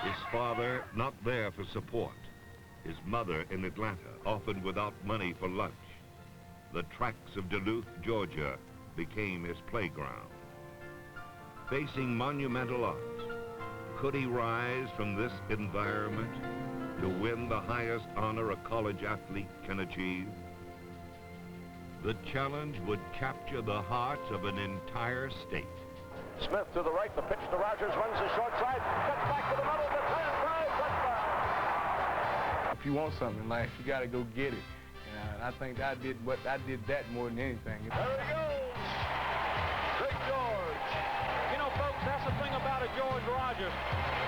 His father not there for support. His mother in Atlanta, often without money for lunch. The tracks of Duluth, Georgia, became his playground. Facing monumental odds, could he rise from this environment to win the highest honor a college athlete can achieve? The challenge would capture the hearts of an entire state. Smith to the right, the pitch to Rogers, runs the short side, cuts back to the middle, the turn, drive, touchdown. If you want something in life, you got to go get it. And I think I did that more than anything. There he goes, Great George. You know, folks, that's the thing about a George Rogers.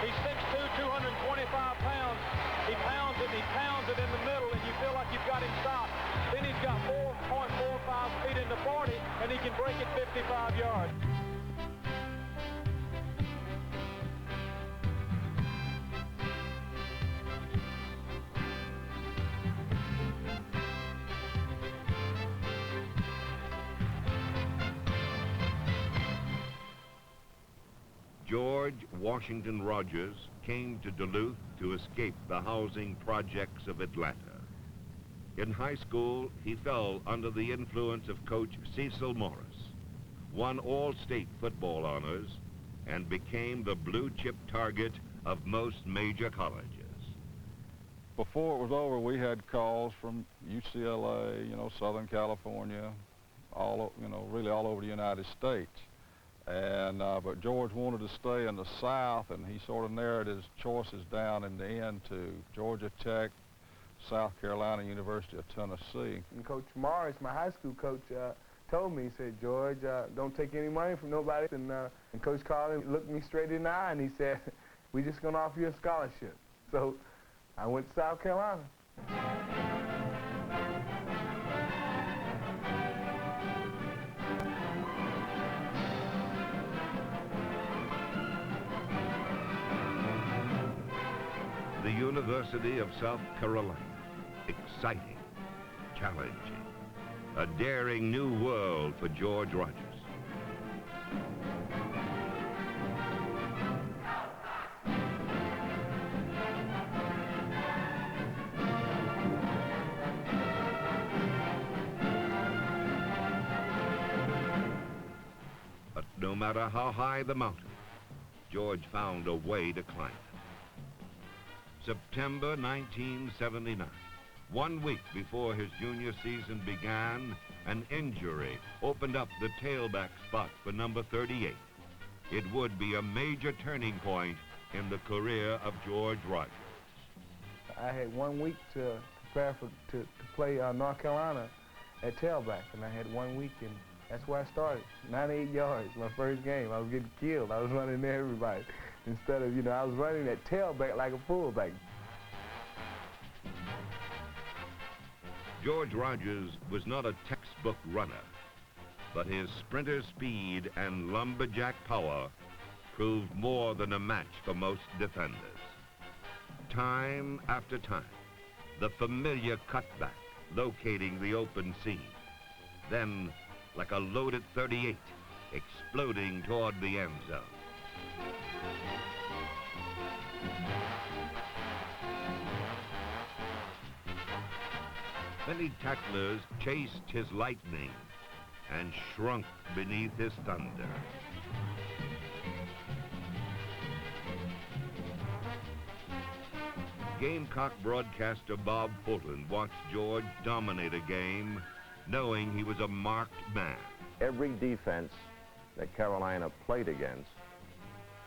He's 6'2", 225 pounds. He pounds it in the middle, and you feel like you've got him stopped. Then he's got 4.45 feet in the 40, and he can break it 55 yards. George Washington Rogers came to Duluth to escape the housing projects of Atlanta. In high school, he fell under the influence of Coach Cecil Morris, won all-state football honors, and became the blue-chip target of most major colleges. Before it was over, we had calls from UCLA, Southern California, really all over the United States. And but George wanted to stay in the South, and he sort of narrowed his choices down in the end to Georgia Tech, South Carolina, University of Tennessee. And Coach Morris, my high school coach, told me, he said, George, don't take any money from nobody. And Coach Carlin looked me straight in the eye, and he said, we're just going to offer you a scholarship. So I went to South Carolina. The University of South Carolina, exciting, challenging, a daring new world for George Rogers. But no matter how high the mountain, George found a way to climb it. September 1979, 1 week before his junior season began, an injury opened up the tailback spot for number 38. It would be a major turning point in the career of George Rogers. I had 1 week to prepare to play North Carolina at tailback, and I had 1 week, and that's where I started. 98 yards, my first game. I was getting killed. I was running to everybody. Instead of, I was running at tailback like a fullback. George Rogers was not a textbook runner, but his sprinter speed and lumberjack power proved more than a match for most defenders. Time after time, the familiar cutback locating the open seam. Then, like a loaded .38, exploding toward the end zone. Many tacklers chased his lightning and shrunk beneath his thunder. Gamecock broadcaster Bob Fulton watched George dominate a game, knowing he was a marked man. Every defense that Carolina played against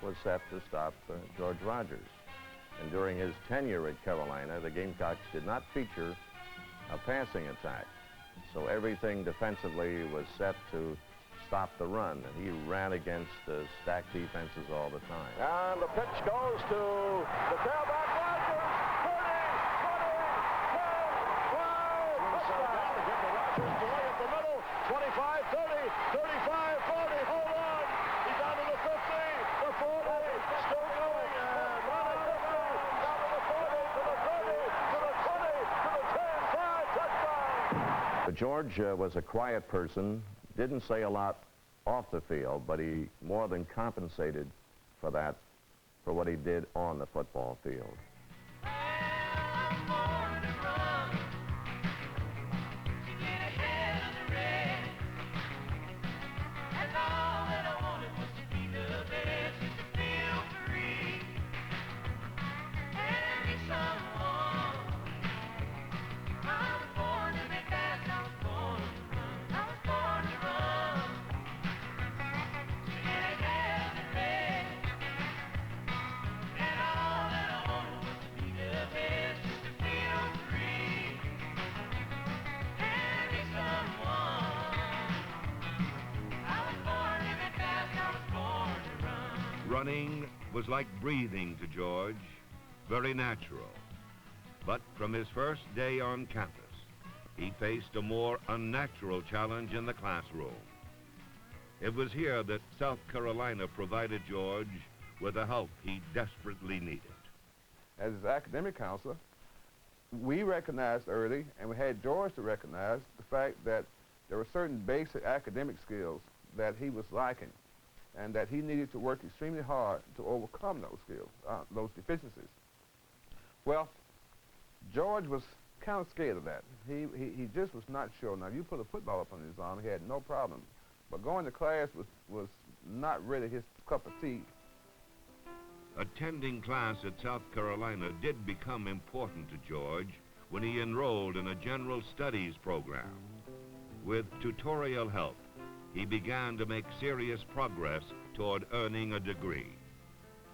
was set to stop George Rogers. And during his tenure at Carolina, the Gamecocks did not feature a passing attack. So everything defensively was set to stop the run. And he ran against stacked defenses all the time. And the pitch goes to the tailback, Rogers, 30, 20, 10, 12, touchdown. To give to Rogers, delay at the middle, 25, 30, 35, 40, hold on. He's down to the 50, the 40, still going, and running, down to the 40, to the 30, to the 20, to the 10, 5, touchdown. But George was a quiet person, didn't say a lot off the field, but he more than compensated for that for what he did on the football field. Running was like breathing to George, very natural. But from his first day on campus, he faced a more unnatural challenge in the classroom. It was here that South Carolina provided George with the help he desperately needed. As his academic counselor, we recognized early, and we had George to recognize the fact that there were certain basic academic skills that he was lacking, and that he needed to work extremely hard to overcome those skills, those deficiencies. Well, George was kind of scared of that. He just was not sure. Now, you put a football up on his arm, he had no problem. But going to class was not really his cup of tea. Attending class at South Carolina did become important to George when he enrolled in a general studies program. With tutorial help, he began to make serious progress toward earning a degree.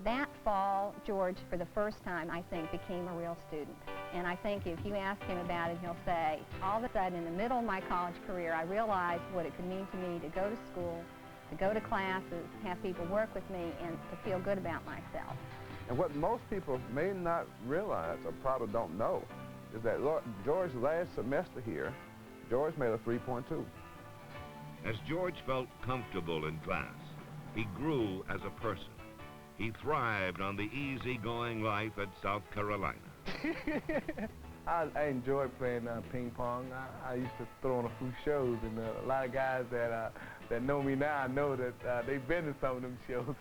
That fall, George, for the first time, I think, became a real student. And I think if you ask him about it, he'll say, all of a sudden, in the middle of my college career, I realized what it could mean to me to go to school, to go to classes, have people work with me, and to feel good about myself. And what most people may not realize, or probably don't know, is that George's last semester here, George made a 3.2. As George felt comfortable in class, he grew as a person. He thrived on the easygoing life at South Carolina. I enjoyed playing ping pong. I used to throw on a few shows, and a lot of guys that know me now know that they've been to some of them shows.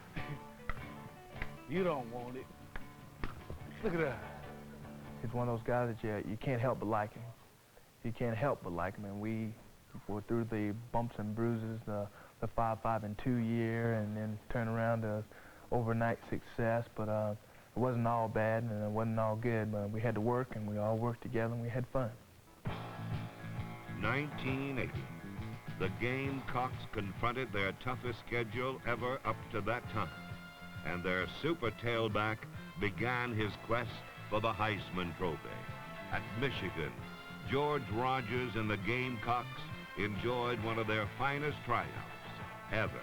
You don't want it. Look at that. He's one of those guys that you can't help but like him. You can't help but like him, and we were through the bumps and bruises, the 5-5-2 year, and then turn around to overnight success, but it wasn't all bad and it wasn't all good, but we had to work, and we all worked together, and we had fun. 1980. The Gamecocks confronted their toughest schedule ever up to that time, and their super tailback began his quest for the Heisman Trophy. At Michigan, George Rogers and the Gamecocks enjoyed one of their finest triumphs ever.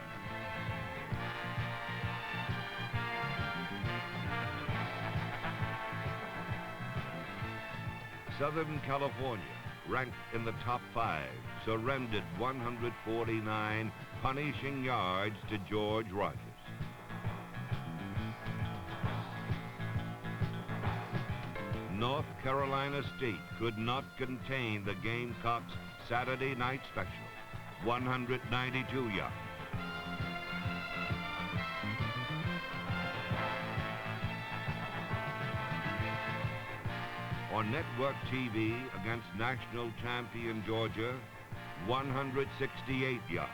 Southern California, ranked in the top 5, surrendered 149 punishing yards to George Rogers. North Carolina State could not contain the Gamecocks' Saturday night special, 192 yards. On network TV against national champion Georgia, 168 yards.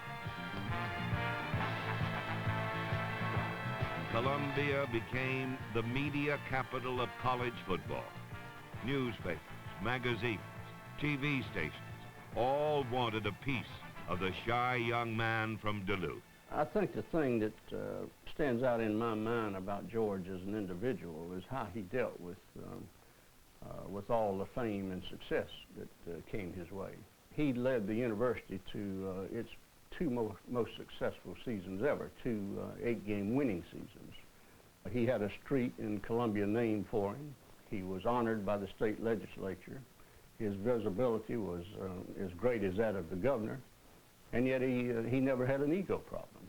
Columbia became the media capital of college football. Newspapers, magazines, TV stations, all wanted a piece of the shy young man from Duluth. I think the thing that stands out in my mind about George as an individual is how he dealt with all the fame and success that came his way. He led the university to its two most successful seasons ever, 2 8-game winning seasons. He had a street in Columbia named for him. He was honored by the state legislature. His visibility was as great as that of the governor, and yet he never had an ego problem.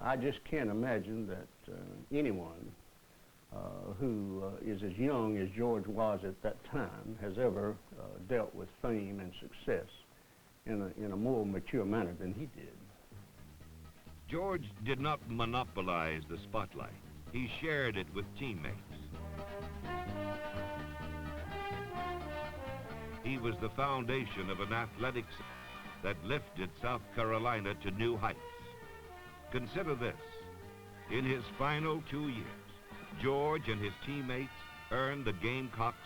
I just can't imagine that anyone who is as young as George was at that time has ever dealt with fame and success in a more mature manner than he did. George did not monopolize the spotlight. he shared it with teammates. He was the foundation of an athletics that lifted South Carolina to new heights. Consider this. In his final 2 years, George and his teammates earned the Gamecocks'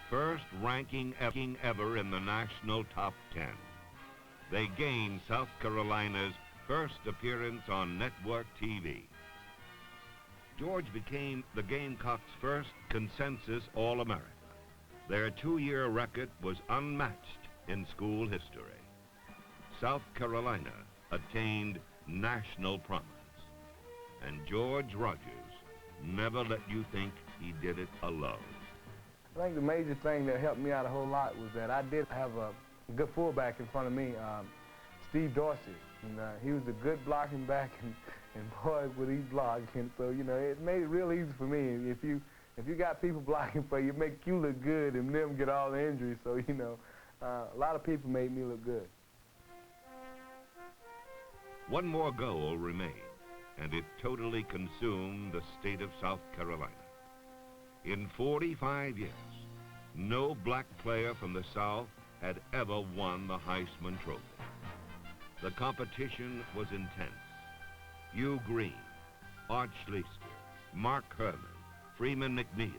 first ranking ever in the national top 10. They gained South Carolina's first appearance on network TV. George became the Gamecocks' first consensus All-America. Their 2-year record was unmatched in school history. South Carolina attained national prominence. And George Rogers never let you think he did it alone. I think the major thing that helped me out a whole lot was that I did have a good fullback in front of me, Steve Dorsey. And he was a good blocking back, and boy, would he block. And so, you know, it made it real easy for me. If you got people blocking for you, it make you look good and them get all the injuries. So, you know, a lot of people made me look good. One more goal remained, and it totally consumed the state of South Carolina. In 45 years, no black player from the South had ever won the Heisman Trophy. The competition was intense. Hugh Green, Art Schleister, Mark Herman, Freeman McNeil,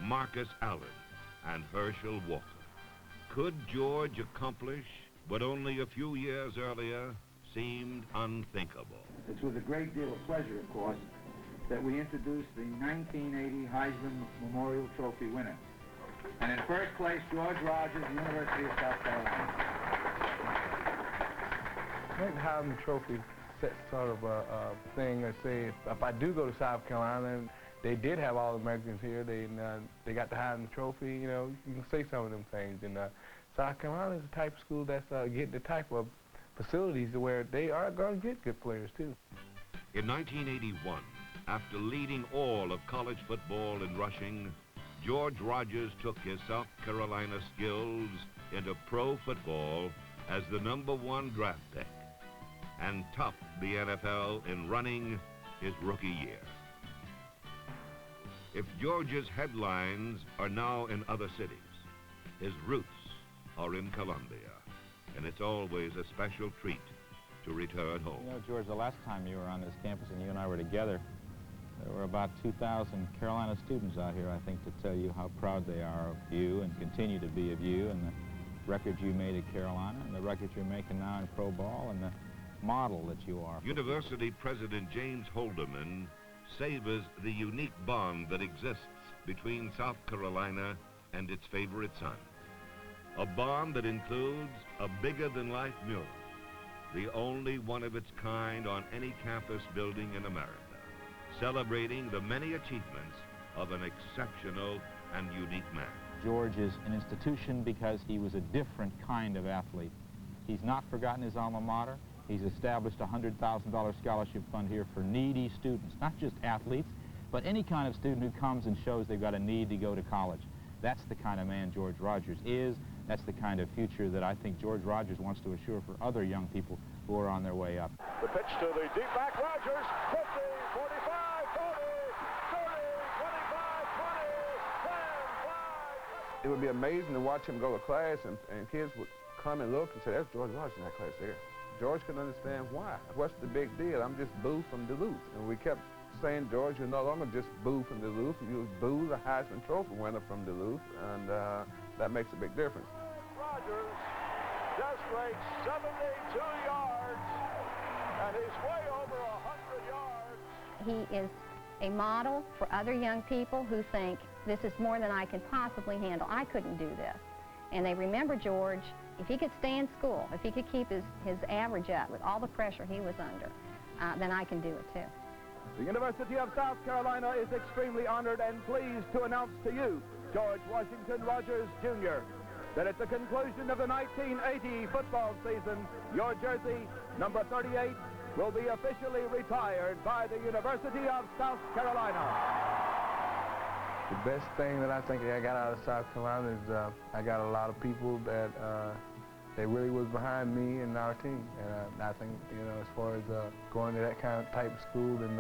Marcus Allen, and Herschel Walker. Could George accomplish what only a few years earlier seemed unthinkable? It's with a great deal of pleasure, of course, that we introduced the 1980 Heisman Memorial Trophy winner. And in first place, George Rogers, University of South Carolina. I think the Heisman Trophy sets sort of a thing that says if I do go to South Carolina, and they did have All-Americans here, they got the Heisman Trophy, you know, you can say some of them things. And South Carolina is the type of school that's getting the type of facilities where they are going to get good players, too. In 1981, after leading all of college football in rushing, George Rogers took his South Carolina skills into pro football as the #1 draft pick and topped the NFL in running his rookie year. If George's headlines are now in other cities, his roots are in Columbia, and it's always a special treat to return home. You know, George, the last time you were on this campus and you and I were together, there were about 2,000 Carolina students out here, I think, to tell you how proud they are of you and continue to be of you and the records you made at Carolina and the records you're making now in pro ball and the model that you are. University President James Holderman savors the unique bond that exists between South Carolina and its favorite son. A bond that includes a bigger-than-life mural, the only one of its kind on any campus building in America, celebrating the many achievements of an exceptional and unique man. George is an institution because he was a different kind of athlete. He's not forgotten his alma mater. He's established a $100,000 scholarship fund here for needy students, not just athletes, but any kind of student who comes and shows they've got a need to go to college. That's the kind of man George Rogers is. That's the kind of future that I think George Rogers wants to assure for other young people who are on their way up. The pitch to the deep back, Rogers, 50, 45, 40, 30, 25, 20, 10, 5. It would be amazing to watch him go to class, and kids would come and look and say, that's George Rogers in that class there. George couldn't understand why. What's the big deal? I'm just Boo from Duluth. And we kept saying, George, you're no longer just Boo from Duluth. You're Boo, the Heisman Trophy winner from Duluth, and that makes a big difference. Rogers just breaks 72 yards, and he's way over 100 yards. He is a model for other young people who think, this is more than I can possibly handle. I couldn't do this. And they remember George, if he could stay in school, if he could keep his average up with all the pressure he was under, then I can do it too. The University of South Carolina is extremely honored and pleased to announce to you, George Washington Rogers, Jr., that at the conclusion of the 1980 football season, your jersey, number 38, will be officially retired by the University of South Carolina. The best thing that I think I got out of South Carolina is I got a lot of people that they really was behind me and our team. And I think, you know, as far as going to that kind of type of school, and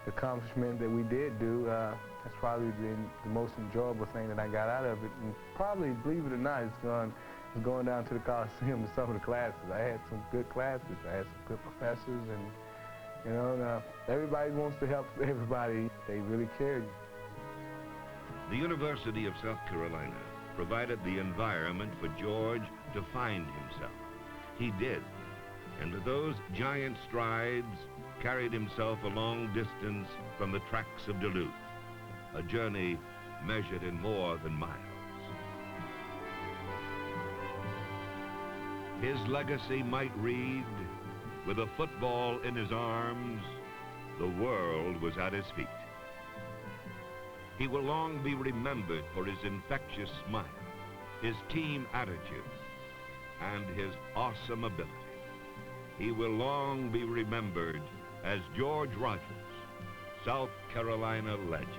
accomplishment that we did do, that's probably been the most enjoyable thing that I got out of it. And probably, believe it or not, it's going down to the Coliseum to some of the classes. I had some good classes. I had some good professors, and you know, everybody wants to help everybody. They really cared. The University of South Carolina provided the environment for George to find himself. He did, and with those giant strides, carried himself a long distance from the tracks of Duluth, a journey measured in more than miles. His legacy might read, with a football in his arms, the world was at his feet. He will long be remembered for his infectious smile, his team attitude, and his awesome ability. He will long be remembered as George Rogers, South Carolina legend.